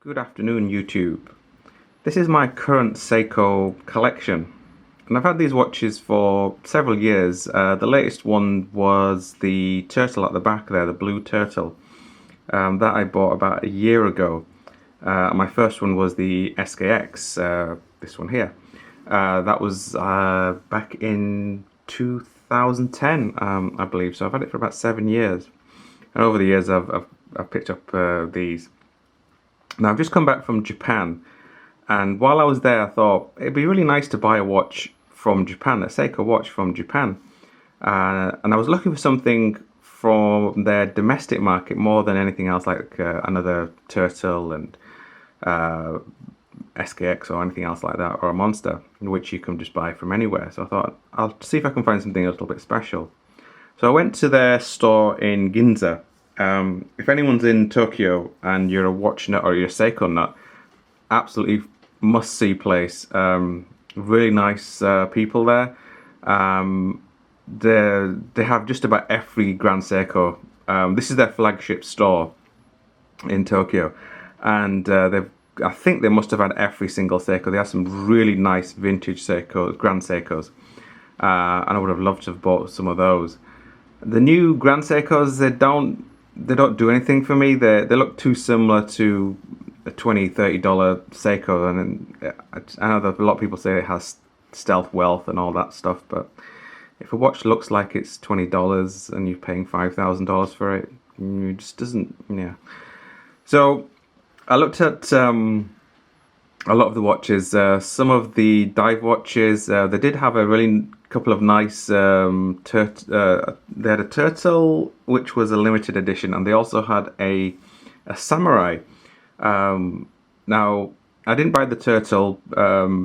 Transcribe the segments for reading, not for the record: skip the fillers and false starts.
Good afternoon, YouTube. This is my current Seiko collection, and I've had these watches for several years. The latest one was the turtle at the back there, the blue turtle, that I bought about a year ago. My first one was the SKX, this one here. That was back in 2010, I believe, so I've had it for about 7 years. And over the years I've picked up these. Now I've just come back from Japan, and while I was there I thought it'd be really nice to buy a watch from Japan, a Seiko watch from Japan. And I was looking for something from their domestic market more than anything else, like another Turtle and SKX or anything else like that, or a Monster, which you can just buy from anywhere. So I thought I'll see if I can find something a little bit special. So I went to their store in Ginza. If anyone's in Tokyo and you're a watch nut or you're a Seiko nut, absolutely must-see place. Really nice people there. They have just about every Grand Seiko. This is their flagship store in Tokyo, and I think they must have had every single Seiko. They have some really nice vintage Seikos, Grand Seikos, and I would have loved to have bought some of those. The new Grand Seikos, they don't do anything for me. They look too similar to a $20-$30 Seiko, and I know that a lot of people say it has stealth wealth and all that stuff, but if a watch looks like it's $20 and you're paying $5,000 for it, it just doesn't, yeah. So I looked at a lot of the watches. Some of the dive watches, they did have a really couple of nice they had a turtle which was a limited edition, and they also had a samurai. Now I didn't buy the turtle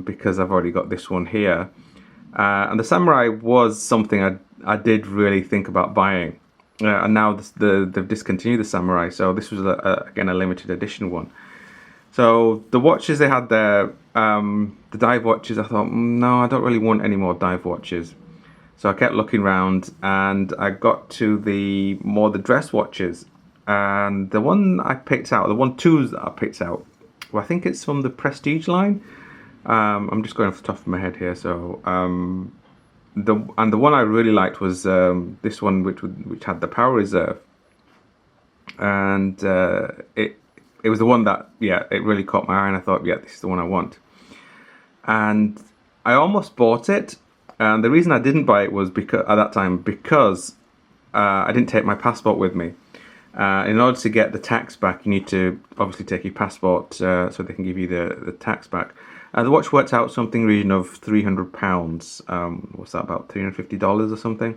because I've already got this one here, and the samurai was something I did really think about buying, and now they've discontinued the samurai, so this was again a limited edition one. So the watches they had there, the dive watches, I thought, no, I don't really want any more dive watches. So I kept looking around, and I got to the dress watches. And the one I picked out, two that I picked out, well, I think it's from the Prestige line. I'm just going off the top of my head here. So the one I really liked was this one, which had the power reserve, and it was the one that, yeah, it really caught my eye, and I thought, yeah, this is the one I want. And I almost bought it, and the reason I didn't buy it was because at that time, because I didn't take my passport with me. In order to get the tax back, you need to obviously take your passport so they can give you the tax back. The watch worked out something region of £300. What's that, about $350 or something?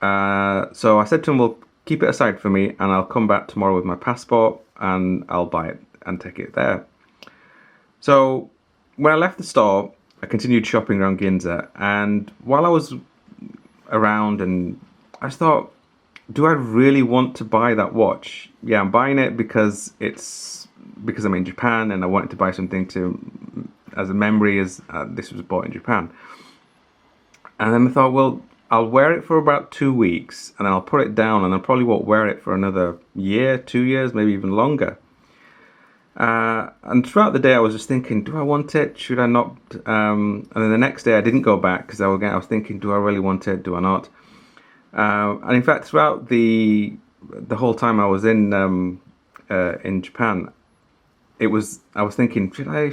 So I said to him, well, keep it aside for me, and I'll come back tomorrow with my passport, and I'll buy it and take it there. So when I left the store, I continued shopping around Ginza, and while I was around, and I just thought, do I really want to buy that watch? Yeah, I'm buying it because I'm in Japan, and I wanted to buy something as a memory, as this was bought in Japan. And then I thought, well, I'll wear it for about 2 weeks, and then I'll put it down, and I probably won't wear it for another year, 2 years, maybe even longer. And throughout the day I was just thinking, do I want it? Should I not? And then the next day I didn't go back because I was thinking, do I really want it? Do I not? And in fact, throughout the whole time I was in Japan, I was thinking, should I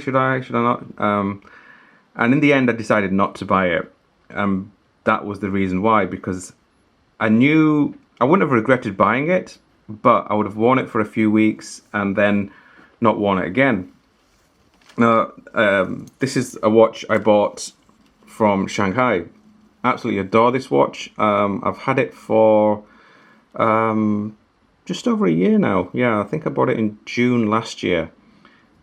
not? And in the end, I decided not to buy it. That was the reason why, because I knew I wouldn't have regretted buying it, but I would have worn it for a few weeks and then not worn it again. Now, this is a watch I bought from Shanghai. Absolutely adore this watch. I've had it for just over a year now. Yeah, I think I bought it in June last year.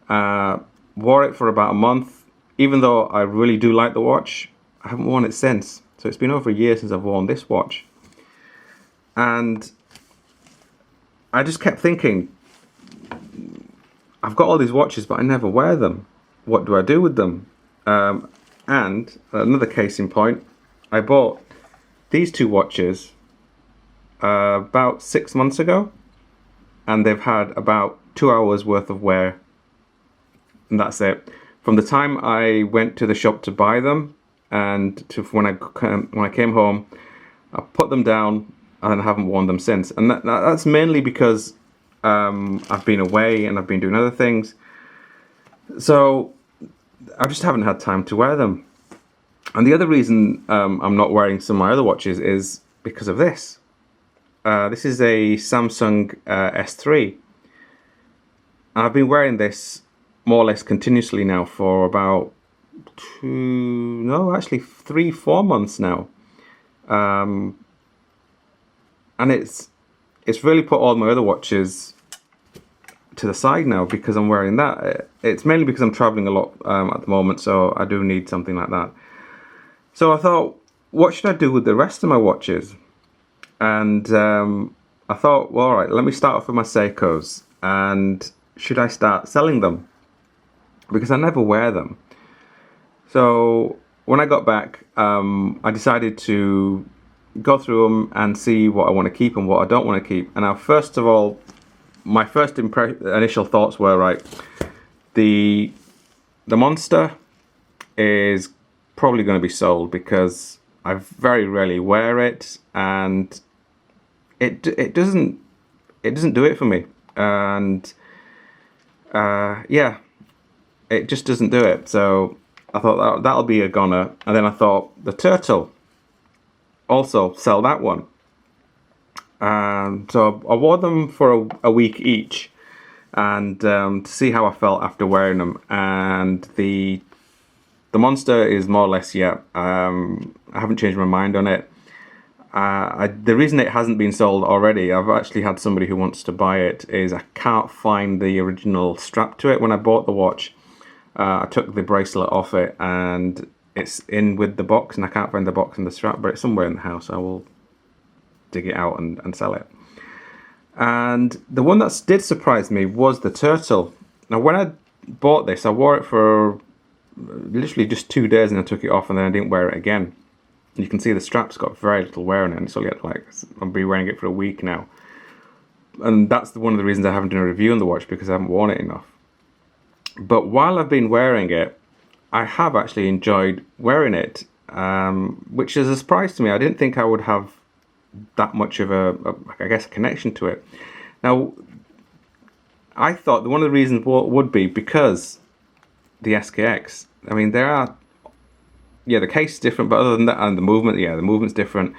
Wore it for about a month. Even though I really do like the watch, I haven't worn it since. So it's been over a year since I've worn this watch. And I just kept thinking, I've got all these watches, but I never wear them. What do I do with them? And another case in point, I bought these two watches about 6 months ago, and they've had about 2 hours worth of wear and that's it. From the time I went to the shop to buy them and to when I came home, I put them down and I haven't worn them since. And that's mainly because I've been away and I've been doing other things. So I just haven't had time to wear them. And the other reason I'm not wearing some of my other watches is because of this. This is a Samsung S3. And I've been wearing this more or less continuously now for about 3-4 months now. And it's really put all my other watches to the side now because I'm wearing that. It's mainly because I'm traveling a lot at the moment, so I do need something like that. So I thought, what should I do with the rest of my watches? And I thought, well, all right, let me start off with my Seikos. And should I start selling them? Because I never wear them. So when I got back, I decided to go through them and see what I want to keep and what I don't want to keep. And now, first of all, my first initial thoughts were, right, the Monster is probably going to be sold because I very rarely wear it, and it doesn't do it for me. And yeah, it just doesn't do it. So I thought that'll be a goner. And then I thought the Turtle, also sell that one. So I wore them for a week each, and to see how I felt after wearing them. And the Monster is more or less, yeah, I haven't changed my mind on it. The reason it hasn't been sold already, I've actually had somebody who wants to buy it, is I can't find the original strap to it. When I bought the watch, I took the bracelet off it and it's in with the box, and I can't find the box and the strap, but it's somewhere in the house. I will dig it out and sell it. And the one that did surprise me was the Turtle. Now when I bought this, I wore it for literally just 2 days and I took it off, and then I didn't wear it again. You can see the strap's got very little wear on it, and it's only like, I'll be wearing it for a week now. And that's one of the reasons I haven't done a review on the watch, because I haven't worn it enough. But while I've been wearing it, I have actually enjoyed wearing it, which is a surprise to me. I didn't think I would have that much of a connection to it. Now, I thought that one of the reasons would be because the SKX, I mean, there are, yeah, the case is different, but other than that, and the movement's different.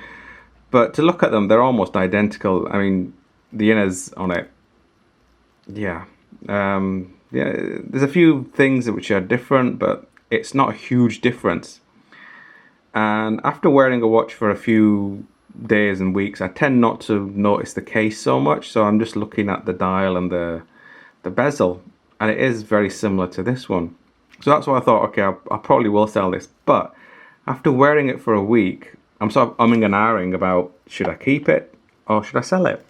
But to look at them, they're almost identical. I mean, the inners on it, yeah, there's a few things which are different, but it's not a huge difference. And after wearing a watch for a few days and weeks, I tend not to notice the case so much. So I'm just looking at the dial and the bezel, and it is very similar to this one. So that's why I thought, okay, I probably will sell this. But after wearing it for a week, I'm sort of umming and ahhing about, should I keep it or should I sell it?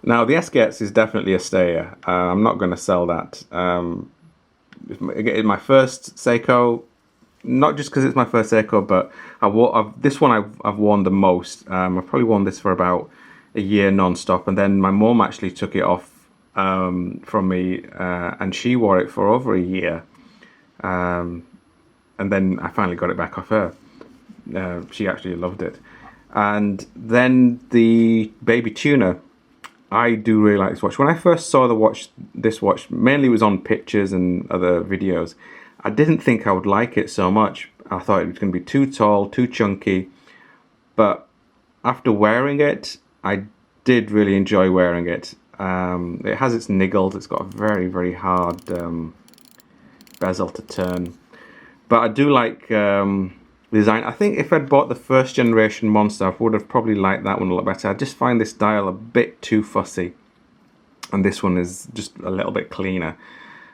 Now, the SKX is definitely a stayer. I'm not going to sell that. It's my first Seiko, not just because it's my first Seiko, but this one I've worn the most. I've probably worn this for about a year non-stop, and then my mum actually took it off from me, and she wore it for over a year, and then I finally got it back off her. She actually loved it. And then the Baby Tuner, I do really like this watch. When I first saw this watch mainly was on pictures and other videos, I didn't think I would like it so much. I thought it was going to be too tall, too chunky, but after wearing it, I did really enjoy wearing it. It has its niggles. It's got a very, very hard bezel to turn, but I do like design. I think if I'd bought the first generation Monster, I would have probably liked that one a lot better. I just find this dial a bit too fussy, and this one is just a little bit cleaner.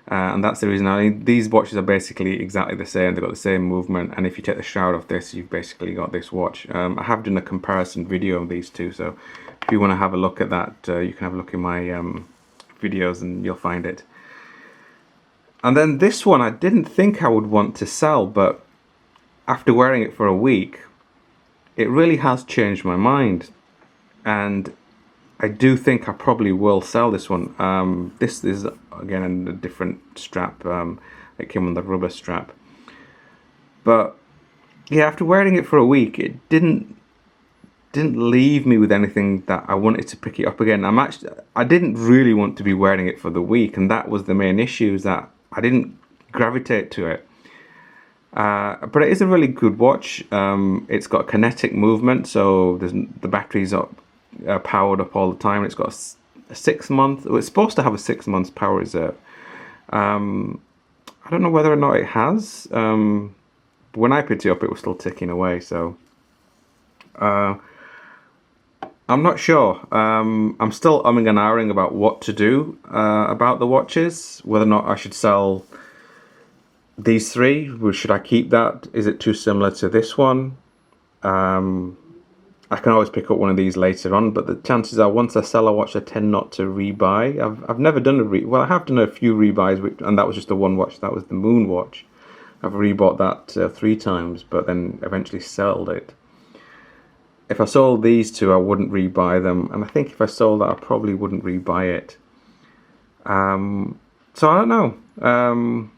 And that's the reason. I mean, these watches are basically exactly the same. They've got the same movement, and if you take the shroud off this, you've basically got this watch. I have done a comparison video of these two, so if you want to have a look at that, you can have a look in my videos and you'll find it. And then this one, I didn't think I would want to sell, but after wearing it for a week, it really has changed my mind, and I do think I probably will sell this one. This is again in a different strap. It came on the rubber strap. But yeah, after wearing it for a week, it didn't leave me with anything that I wanted to pick it up again. I didn't really want to be wearing it for the week, and that was the main issue, is that I didn't gravitate to it. But it is a really good watch. It's got kinetic movement, so the battery's up, powered up all the time. It's got a 6 month. Well, it's supposed to have a 6 months power reserve. I don't know whether or not it has. But when I picked it up, it was still ticking away. So I'm not sure. I'm still umming and ahhing about what to do about the watches. Whether or not I should sell these three. Should I keep that? Is it too similar to this one? I can always pick up one of these later on, but the chances are once I sell a watch, I tend not to rebuy. I've never done well, I have done a few rebuys, and that was just the one watch. That was the Moon watch. I've rebought that 3 times, but then eventually sold it. If I sold these two, I wouldn't rebuy them, and I think if I sold that, I probably wouldn't rebuy it. So I don't know.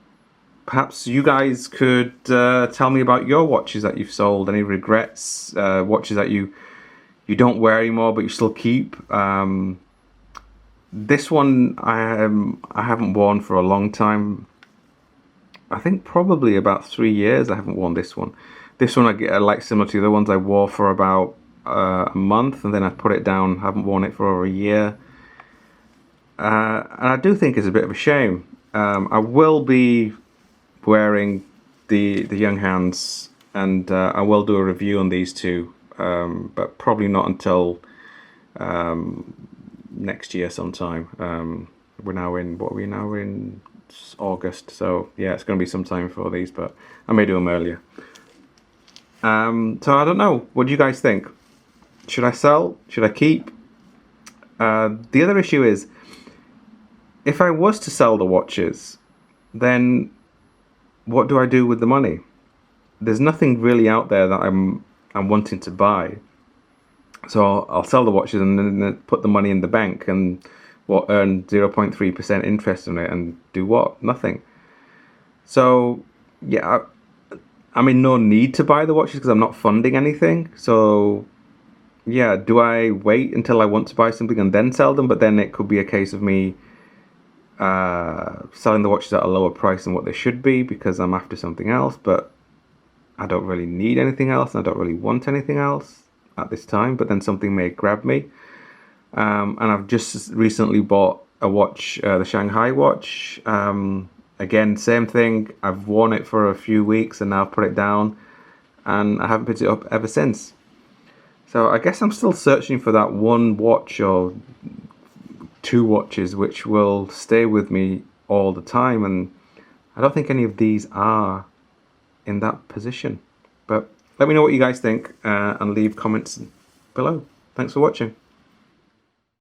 Perhaps you guys could tell me about your watches that you've sold. Any regrets? Watches that you don't wear anymore but you still keep. This one I haven't worn for a long time. I think probably about 3 years I haven't worn this one. This one I like similar to the other ones. I wore for about a month and then I put it down. Haven't worn it for over a year. And I do think it's a bit of a shame. I will be wearing the Young Hands, and I will do a review on these two, but probably not until next year sometime. We're now in, what are we now in? August, so yeah, it's going to be some time for these, but I may do them earlier. So I don't know. What do you guys think? Should I sell? Should I keep? The other issue is, if I was to sell the watches, then what do I do with the money? There's nothing really out there that I'm wanting to buy. So I'll sell the watches and then put the money in the bank and earn 0.3% interest on it and do what? Nothing. So yeah, I'm in no need to buy the watches because I'm not funding anything. So yeah, do I wait until I want to buy something and then sell them? But then it could be a case of me selling the watches at a lower price than what they should be because I'm after something else, but I don't really need anything else and I don't really want anything else at this time, but then something may grab me. And I've just recently bought a watch, the Shanghai watch. Again, same thing. I've worn it for a few weeks and now I've put it down and I haven't picked it up ever since. So I guess I'm still searching for that one watch or 2 watches which will stay with me all the time, and I don't think any of these are in that position. But let me know what you guys think and leave comments below. Thanks for watching.